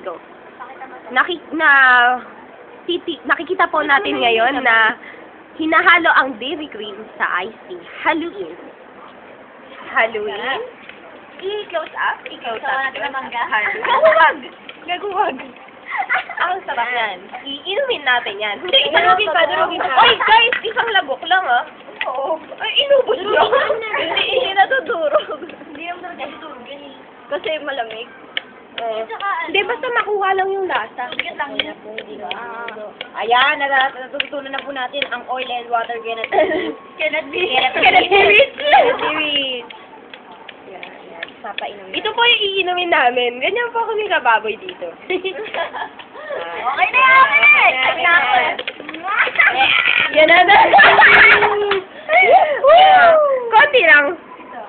go. Nakikita po natin ngayon na hinahalo ang dairy cream sa iced tea. Haluin. Haluin. I-close up. I-close up. natin ang mangga. Gaguwag. Gaguwag. Ang sarap yan. Iinumin natin yan. Hindi, durugin pa. Oy, guys, isang labok lang, ah. Oo. Ay, inubos lang. Hindi natudurog. Hindi naman talaga natutulog yun eh. Kasi malamig. Tsaka, Hindi, basta makuha lang yung lasa. bigat lang yun. Ayan, natutunan na po natin ang oil and water cannot Cannot be. Cannot be rich. series. Yan. Papainom. Ito po yung iinumin namin. Ganyan po kami kababoy dito. Okay na yan, okay na. Tag na ako eh. Yan na. Konti lang.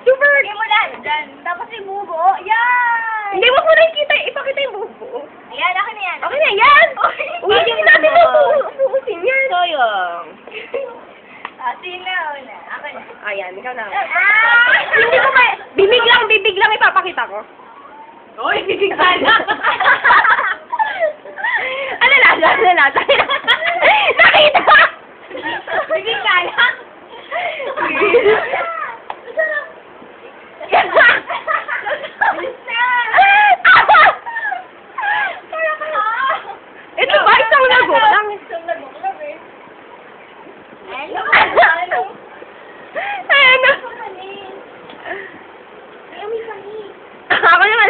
Super. Hindi mo lang. Dyan. Tapos yung bubo. Yan. Hindi, wag mo na ipakita yung buo. Ayan, akin na yan. Okay na, yan! Uy, hindi natin upusin yan. Soyong. Sino na? Ako na. Ayan, ikaw na. Hindi ko ba? Bibig lang ipapakita ko. Oy, bibig sana. Ano lasa? Nakita! Bibig sana. Ito ba? Isang lago lang. Isang labok lang eh. Ano? Ako naman.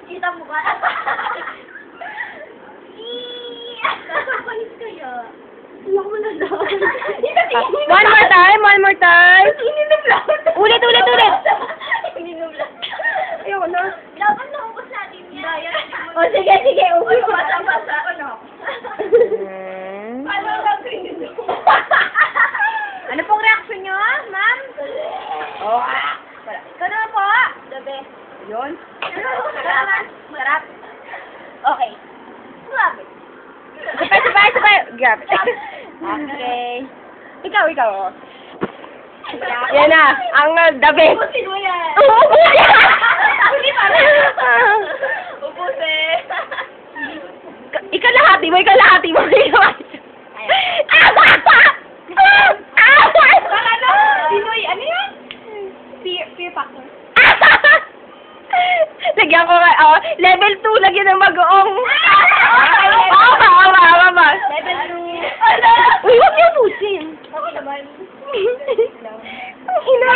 Kita mo ba? Nakapalit kaya. Wala ko na daw. One more time. Ininom lang. Ulit. Ininom lang. Ayoko na. Dapat naubos natin yan. O, sige. Uy, basa. Ano? Paano lang ininom? Ano pong reaction nyo, ma'am? Oh. Ikaw naman po. Gabi. Yun. Sarap. Okay. Grabe. Sabay. Grabe. Okay. Ikaw. Yan na, ang the best. Ubusin mo yan. Hindi pa rin. Ubusin. Ikalahati mo. Ano? Pinoy, ano yan? Fear factor. Lagyan ko level 2, lagyan ng mag-oong. Tama. Level 2. Ala! Uy, huwag niyo pusin. Ako naman. Ang ina!